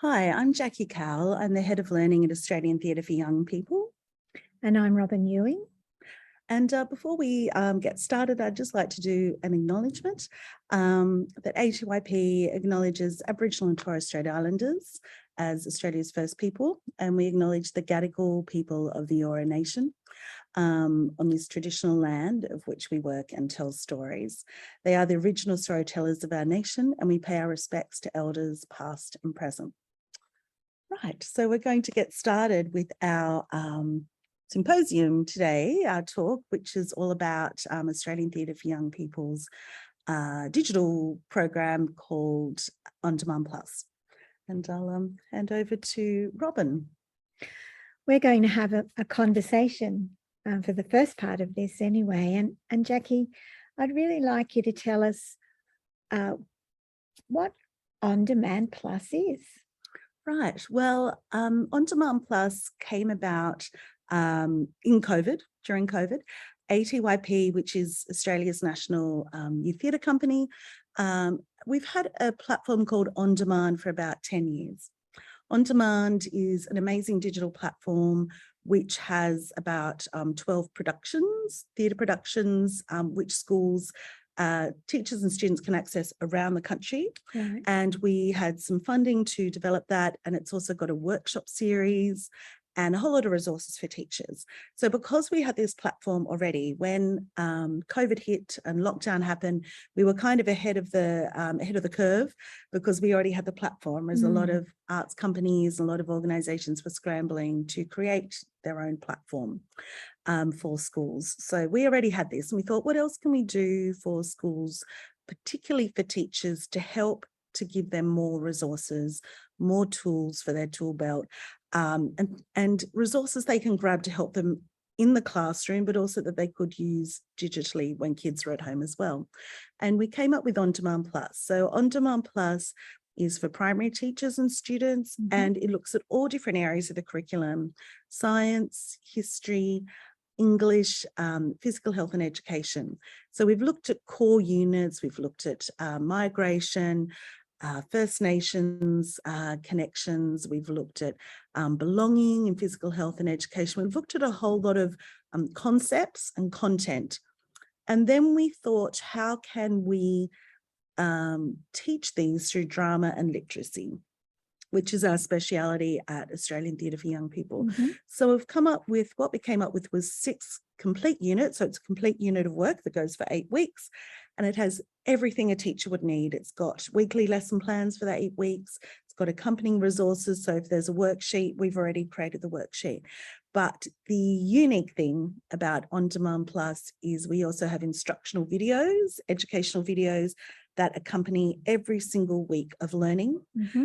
Hi, I'm Jacqui Cowell. I'm the Head of Learning at Australian Theatre for Young People. And I'm Robyn Ewing. And before we get started, I'd just like to do an acknowledgement that ATYP acknowledges Aboriginal and Torres Strait Islanders as Australia's first people, and we acknowledge the Gadigal people of the Eora Nation on this traditional land of which we work and tell stories. They are the original storytellers of our nation, and we pay our respects to elders past and present. Right, so we're going to get started with our symposium today, our talk, which is all about Australian Theatre for Young People's digital program called OnDemand Plus. And I'll hand over to Robyn. We're going to have a conversation for the first part of this anyway. And Jacqui, I'd really like you to tell us what OnDemand Plus is. Right, well, OnDemand Plus came about during COVID. ATYP, which is Australia's national youth theatre company, we've had a platform called OnDemand for about 10 years. OnDemand is an amazing digital platform which has about 12 theatre productions, which schools, teachers and students can access around the country. Right. And we had some funding to develop that, and it's also got a workshop series and a whole lot of resources for teachers. So because we had this platform already, when COVID hit and lockdown happened, we were kind of ahead of the curve because we already had the platform, as a lot of arts companies, a lot of organisations were scrambling to create their own platform for schools. So we already had this, and we thought, what else can we do for schools, particularly for teachers, to help to give them more resources, more tools for their tool belt, and resources they can grab to help them in the classroom, but also that they could use digitally when kids are at home as well. And we came up with OnDemand Plus. So OnDemand Plus is for primary teachers and students, and it looks at all different areas of the curriculum: science, history, English, physical health and education. So we've looked at core units, we've looked at migration, First Nations connections, we've looked at belonging in physical health and education. We've looked at a whole lot of concepts and content. And then we thought, how can we teach these through drama and literacy, which is our speciality at Australian Theatre for Young People. So we've come up with, what we came up with was 6 complete units. So it's a complete unit of work that goes for 8 weeks, and it has everything a teacher would need. It's got weekly lesson plans for that 8 weeks. It's got accompanying resources. So if there's a worksheet, we've already created the worksheet. But the unique thing about OnDemand Plus is we also have instructional videos, educational videos that accompany every single week of learning.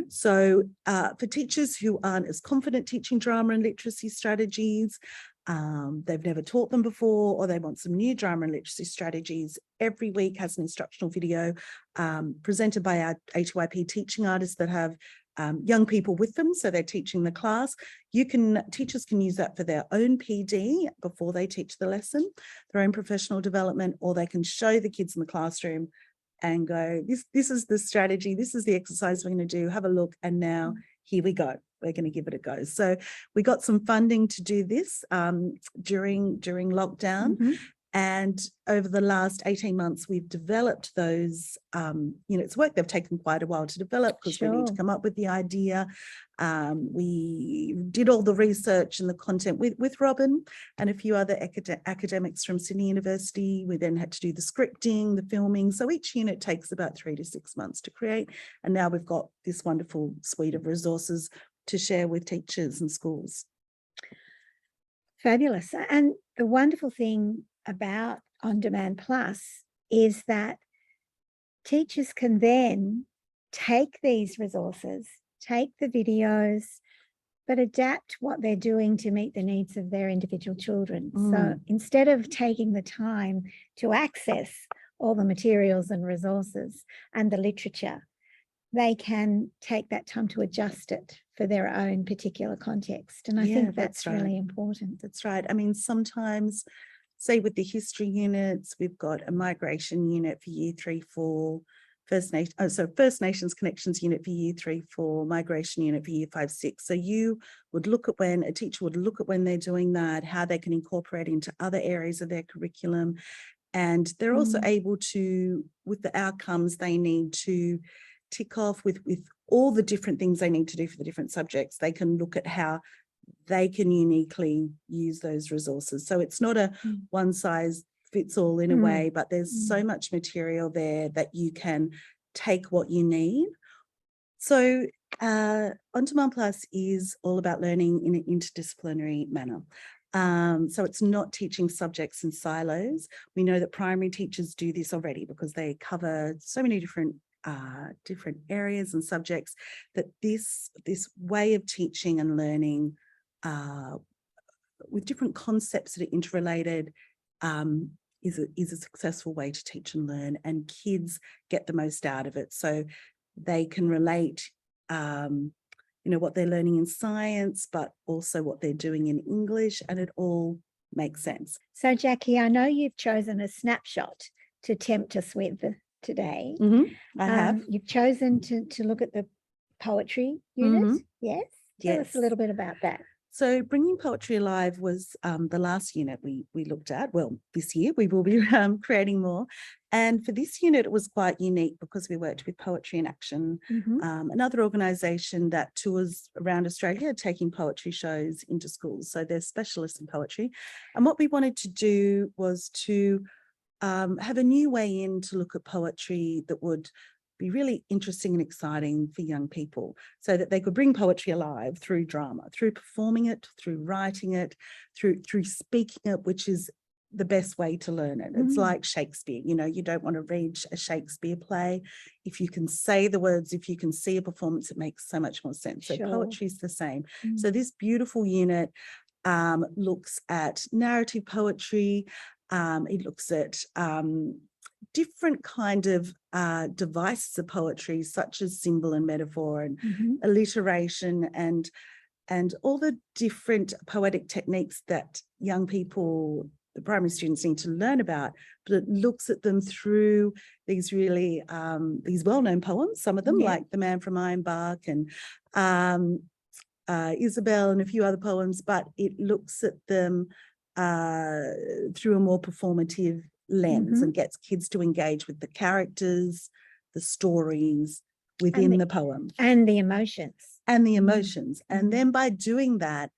So for teachers who aren't as confident teaching drama and literacy strategies, they've never taught them before, or they want some new drama and literacy strategies, every week has an instructional video presented by our ATYP teaching artists that have young people with them, so they're teaching the class. Teachers can use that for their own PD before they teach the lesson, their own professional development, or they can show the kids in the classroom and go, this is the strategy, this is the exercise we're going to do, have a look, and now here we go. We're going to give it a go. So we got some funding to do this during lockdown. And over the last 18 months, we've developed those units of work. They've taken quite a while to develop because we need to come up with the idea. We did all the research and the content with Robyn and a few other academics from Sydney University. We then had to do the scripting, the filming. So each unit takes about 3 to 6 months to create. And now we've got this wonderful suite of resources to share with teachers and schools. Fabulous. And the wonderful thing about OnDemand Plus is that teachers can then take these resources, take the videos, but adapt what they're doing to meet the needs of their individual children. So instead of taking the time to access all the materials and resources and the literature, they can take that time to adjust it for their own particular context. And I think that's really important. That's right. I mean, sometimes, say with the history units, we've got a migration unit for year 3, 4, First Nations Connections unit for Year 3-4, Migration unit for Year 5-6. So you would look at a teacher would look at when they're doing that, how they can incorporate into other areas of their curriculum. And they're also able to, with the outcomes they need to tick off with all the different things they need to do for the different subjects, they can look at how they can uniquely use those resources. So it's not a one size fits all in a way, but there's so much material there that you can take what you need. So OnDemand Plus is all about learning in an interdisciplinary manner. So it's not teaching subjects in silos. We know that primary teachers do this already because they cover so many different areas and subjects, that this way of teaching and learning with different concepts that are interrelated is a successful way to teach and learn, and kids get the most out of it. So they can relate what they're learning in science, but also what they're doing in English, and it all makes sense. So Jacqui, I know you've chosen a snapshot to tempt us with today. I have. You've chosen to look at the poetry unit. Yes? Tell us a little bit about that. So Bringing Poetry Alive was the last unit we looked at. Well, this year we will be creating more. And for this unit, it was quite unique because we worked with Poetry in Action, another organisation that tours around Australia taking poetry shows into schools. So they're specialists in poetry. And what we wanted to do was to have a new way in to look at poetry that would be really interesting and exciting for young people, so that they could bring poetry alive through drama, through performing it, through writing it, through speaking it, which is the best way to learn it. It's like Shakespeare. You don't want to read a Shakespeare play. If you can say the words, if you can see a performance, it makes so much more sense. So poetry is the same. So this beautiful unit looks at narrative poetry. It looks at different kind of devices of poetry, such as symbol and metaphor and alliteration and all the different poetic techniques that young people, the primary students, need to learn about. But it looks at them through these really these well-known poems, some of them like The Man from Ironbark and Isabel and a few other poems, but it looks at them through a more performative lens and gets kids to engage with the characters, the stories within the poem. And the emotions. And then by doing that,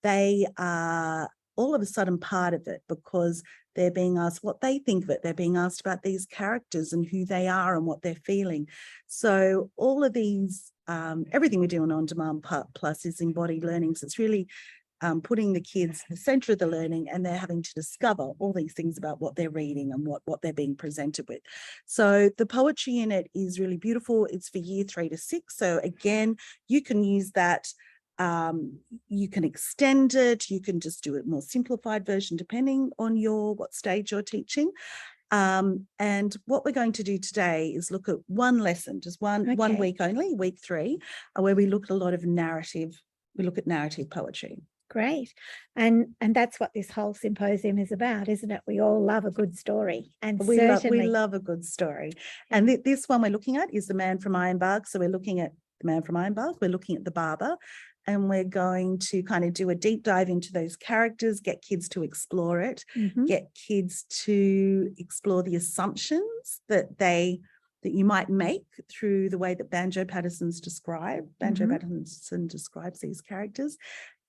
they are all of a sudden part of it, because they're being asked what they think of it. They're being asked about these characters and who they are and what they're feeling. So all of these, everything we do on OnDemand Plus is embodied learning. So it's really putting the kids in the centre of the learning, and they're having to discover all these things about what they're reading and what they're being presented with. So the poetry unit is really beautiful. It's for Year 3 to 6. So again, you can use that. You can extend it. You can just do a more simplified version depending on what stage you're teaching. And what we're going to do today is look at one lesson, just one week only, week 3, where we look at a lot of narrative. We look at narrative poetry. Great. And that's what this whole symposium is about, isn't it? We all love a good story. And we love a good story. And this one we're looking at is The Man from Ironbark. So we're looking at The Man from Ironbark. We're looking at the barber, and we're going to kind of do a deep dive into those characters, get kids to explore it, get kids to explore the assumptions that you might make through the way that Banjo Patterson describes these characters,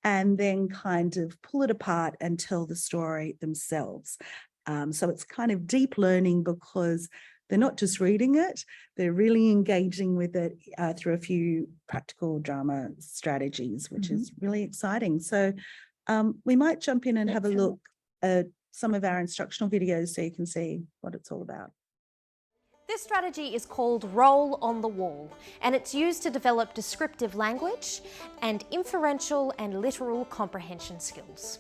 and then kind of pull it apart and tell the story themselves. So it's kind of deep learning, because they're not just reading it, they're really engaging with it through a few practical drama strategies, which is really exciting. So we might jump in and have a look at some of our instructional videos so you can see what it's all about. This strategy is called Roll on the Wall, and it's used to develop descriptive language and inferential and literal comprehension skills.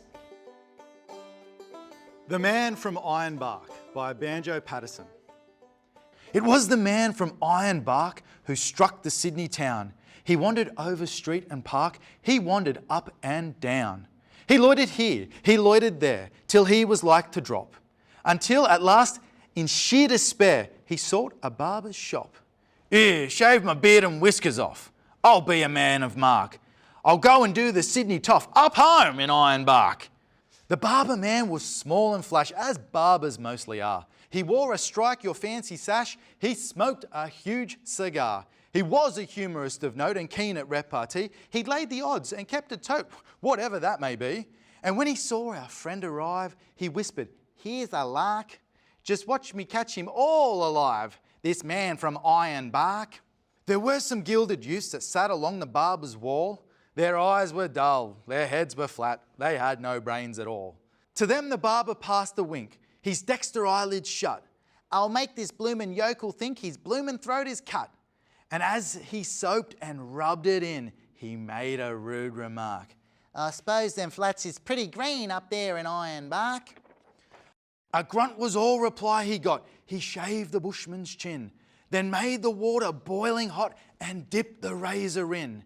The Man from Ironbark by Banjo Patterson. It was the man from Ironbark who struck the Sydney town. He wandered over street and park, he wandered up and down. He loitered here, he loitered there, till he was like to drop, until at last, in sheer despair, he sought a barber's shop. Here, shave my beard and whiskers off. I'll be a man of mark. I'll go and do the Sydney toff up home in Ironbark. The barber man was small and flash, as barbers mostly are. He wore a strike your fancy sash. He smoked a huge cigar. He was a humorist of note and keen at repartee. He laid the odds and kept a tote, whatever that may be. And when he saw our friend arrive, he whispered, "Here's a lark. Just watch me catch him all alive, this man from Ironbark." There were some gilded youths that sat along the barber's wall. Their eyes were dull, their heads were flat, they had no brains at all. To them the barber passed a wink, his dexter eyelids shut. "I'll make this bloomin' yokel think his bloomin' throat is cut." And as he soaped and rubbed it in, he made a rude remark. "I suppose them flats is pretty green up there in Ironbark." A grunt was all reply he got. He shaved the bushman's chin, then made the water boiling hot and dipped the razor in.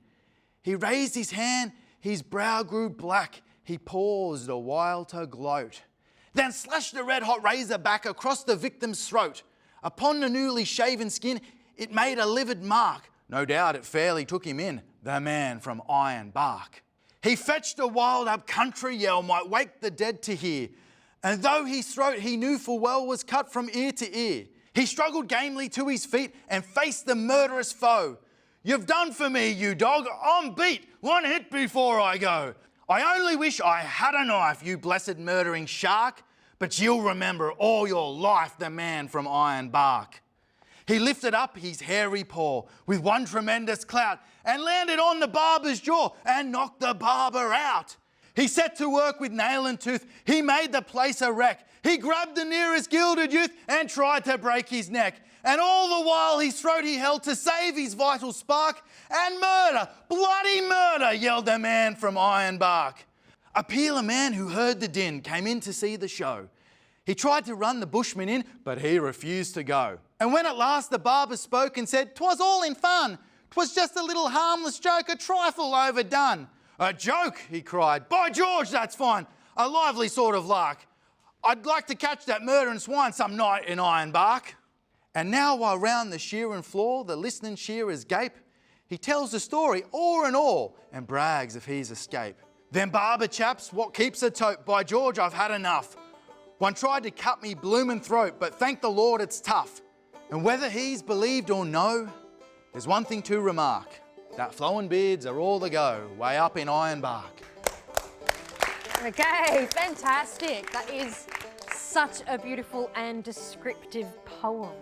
He raised his hand, his brow grew black. He paused a while to gloat, then slashed the red-hot razor back across the victim's throat. Upon the newly shaven skin, it made a livid mark. No doubt it fairly took him in, the man from Ironbark. He fetched a wild up-country yell, might wake the dead to hear. And though his throat he knew full well was cut from ear to ear, he struggled gamely to his feet and faced the murderous foe. "You've done for me, you dog. I'm beat. One hit before I go. I only wish I had a knife, you blessed murdering shark. But you'll remember all your life the man from Ironbark." He lifted up his hairy paw with one tremendous clout and landed on the barber's jaw and knocked the barber out. He set to work with nail and tooth. He made the place a wreck. He grabbed the nearest gilded youth and tried to break his neck. And all the while his throat he held to save his vital spark. "And murder, bloody murder," yelled the man from Ironbark. A peeler man who heard the din came in to see the show. He tried to run the bushman in, but he refused to go. And when at last the barber spoke and said, "'Twas all in fun. 'Twas just a little harmless joke, a trifle overdone." "A joke," he cried. "By George, that's fine. A lively sort of lark. I'd like to catch that murdering swine some night in Ironbark." And now while round the shearing floor the listening shearers gape, he tells the story o'er and all and brags of his escape. "Them barber chaps, what keeps a tote? By George, I've had enough. One tried to cut me bloomin' throat, but thank the Lord it's tough. And whether he's believed or no, there's one thing to remark, that flowing beards are all the go, way up in Ironbark." Okay, fantastic. That is such a beautiful and descriptive poem.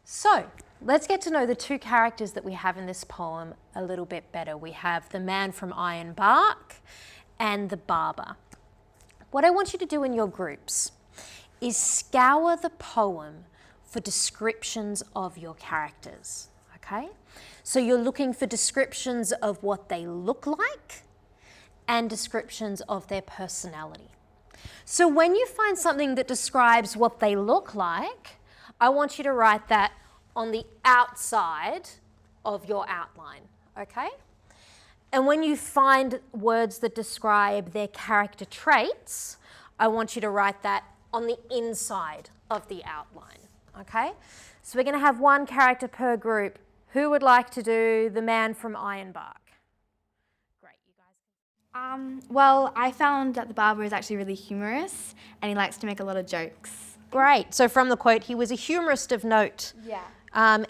So, let's get to know the two characters that we have in this poem a little bit better. We have the man from Ironbark and the barber. What I want you to do in your groups is scour the poem for descriptions of your characters, okay? So you're looking for descriptions of what they look like and descriptions of their personality. So when you find something that describes what they look like, I want you to write that on the outside of your outline, okay? And when you find words that describe their character traits, I want you to write that on the inside of the outline, okay? So we're going to have one character per group. Who would like to do the man from Ironbark? Great, you guys. Well, I found that the barber is actually really humorous and he likes to make a lot of jokes. Great. So from the quote, he was a humorist of note. Yeah. And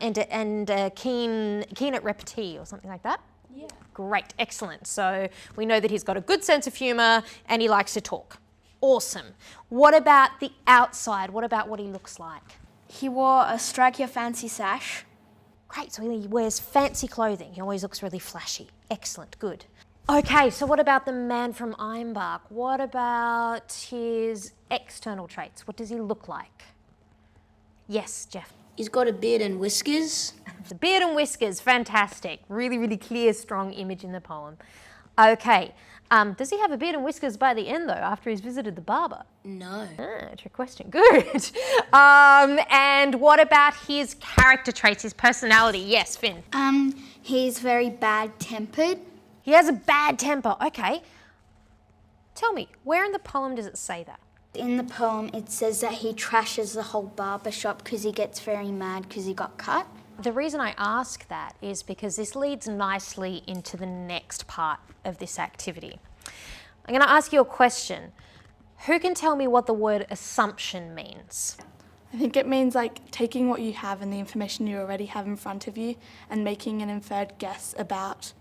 keen at repartee or something like that? Yeah. Great, excellent. So we know that he's got a good sense of humour and he likes to talk. Awesome. What about the outside? What about what he looks like? He wore a strike your fancy sash. Great, so he wears fancy clothing. He always looks really flashy. Excellent, good. Okay, so what about the man from Ironbark? What about his external traits? What does he look like? Yes, Jeff. He's got a beard and whiskers. The beard and whiskers, fantastic. Really, really clear, strong image in the poem. Okay, does he have a beard and whiskers by the end though, after he's visited the barber? No. Trick question, good. And what about his character traits, his personality? Yes, Finn. He's very bad-tempered. He has a bad temper, okay. Tell me, where in the poem does it say that? In the poem, it says that he trashes the whole barber shop because he gets very mad because he got cut. The reason I ask that is because this leads nicely into the next part of this activity. I'm going to ask you a question. Who can tell me what the word assumption means? I think it means like taking what you have and the information you already have in front of you and making an inferred guess about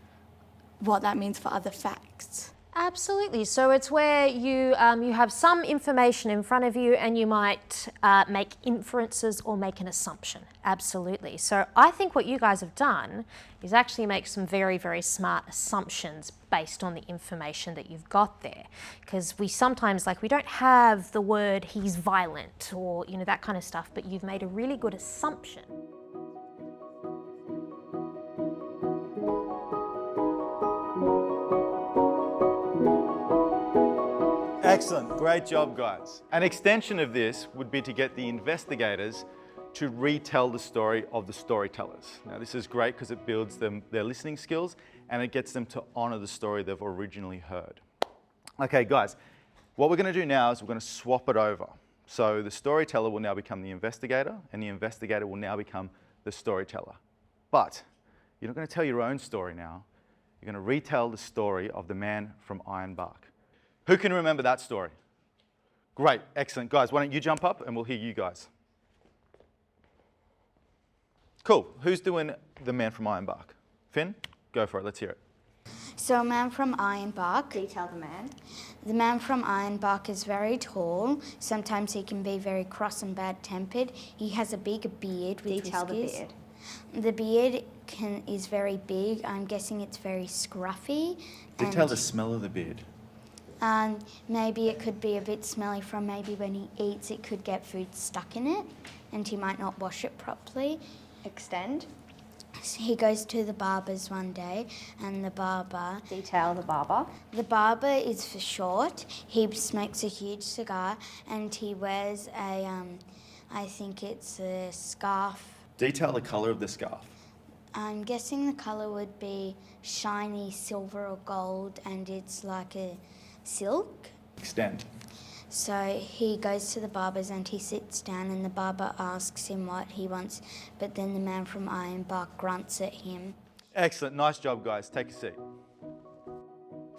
what that means for other facts. Absolutely. So it's where you have some information in front of you and you might make inferences or make an assumption. Absolutely. So I think what you guys have done is actually make some very, very smart assumptions based on the information that you've got there. Because we sometimes, we don't have the word he's violent or, that kind of stuff, but you've made a really good assumption. Excellent, great job guys. An extension of this would be to get the investigators to retell the story of the storytellers. Now this is great because it builds their listening skills and it gets them to honour the story they've originally heard. Okay guys, what we're going to do now is we're going to swap it over. So the storyteller will now become the investigator and the investigator will now become the storyteller. But you're not going to tell your own story now, you're going to retell the story of the man from Ironbark. Who can remember that story? Great, excellent. Guys, why don't you jump up and we'll hear you guys. Cool, who's doing the man from Ironbark? Finn, go for it, let's hear it. So a man from Ironbark. Detail the man. The man from Ironbark is very tall. Sometimes he can be very cross and bad-tempered. He has a big beard with Detail the whiskers. beard. The beard is very big. I'm guessing it's very scruffy. Detail the smell of the beard. Maybe it could be a bit smelly from maybe when he eats, it could get food stuck in it and he might not wash it properly. Extend. So he goes to the barber's one day and the barber... Detail the barber. The barber is for short. He smokes a huge cigar and he wears a, I think it's a scarf. Detail the colour of the scarf. I'm guessing the colour would be shiny silver or gold and it's like a silk. Extend. So he goes to the barber's and he sits down and the barber asks him what he wants, but then the man from Ironbark grunts at him. Excellent, nice job guys, take a seat.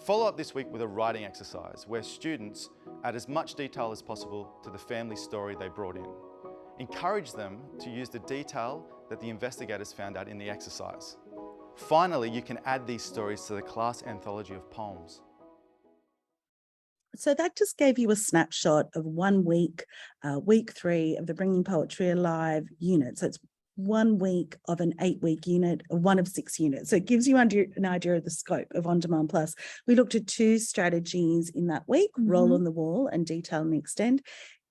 Follow up this week with a writing exercise where students add as much detail as possible to the family story they brought in. Encourage them to use the detail that the investigators found out in the exercise. Finally, you can add these stories to the class anthology of poems. So that just gave you a snapshot of 1 week, week 3 of the Bringing Poetry Alive unit. So it's 1 week of an 8-week unit, one of 6 units. So it gives you an idea of the scope of OnDemand Plus. We looked at 2 strategies in that week, roll on the wall and detail and extend.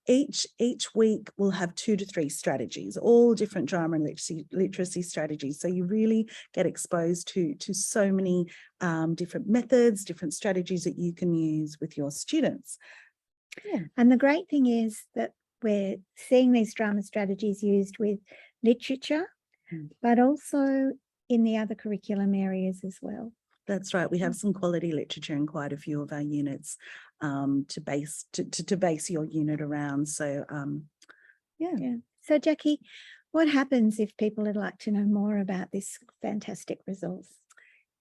Each week will have 2 to 3 strategies, all different drama and literacy strategies. So you really get exposed to so many different methods, different strategies that you can use with your students. Yeah. And the great thing is that we're seeing these drama strategies used with literature, but also in the other curriculum areas as well. That's right. We have some quality literature in quite a few of our units to base your unit around. So, yeah. So, Jacqui, what happens if people would like to know more about this fantastic resource?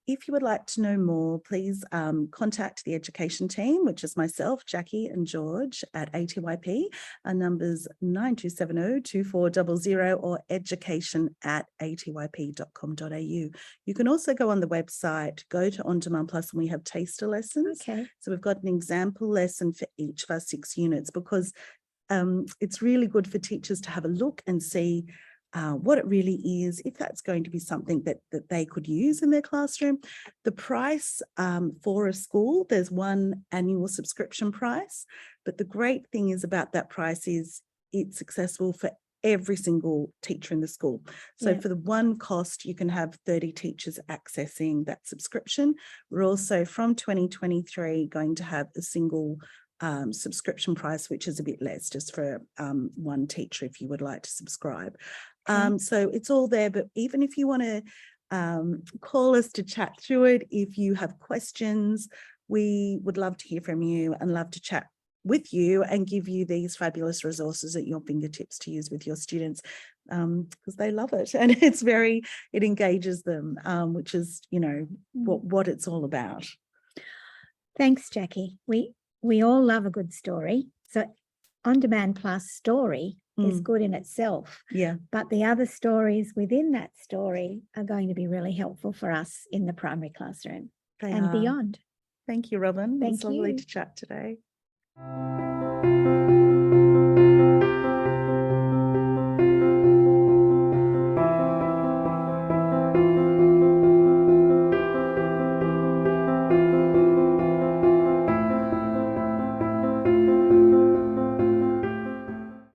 If you would like to know more, please contact the education team, which is myself, Jacqui and George at ATYP. Our number's 9270-2400 or education@atyp.com.au. You can also go on the website, go to OnDemand Plus, and we have taster lessons. Okay. So we've got an example lesson for each of our 6 units because it's really good for teachers to have a look and see what it really is, if that's going to be something that they could use in their classroom. The price for a school, there's one annual subscription price, but the great thing is about that price is it's accessible for every single teacher in the school. So for the one cost, you can have 30 teachers accessing that subscription. We're also from 2023 going to have a single subscription price, which is a bit less, just for one teacher if you would like to subscribe. So it's all there, but even if you want to call us to chat through it, if you have questions, we would love to hear from you and love to chat with you and give you these fabulous resources at your fingertips to use with your students, because they love it, and it engages them, which is, you know, what it's all about. Thanks, Jacqui. We all love a good story. So OnDemand Plus story is good in itself. Yeah. But the other stories within that story are going to be really helpful for us in the primary classroom and beyond. Thank you, Robyn. Thank It's lovely you. to chat today.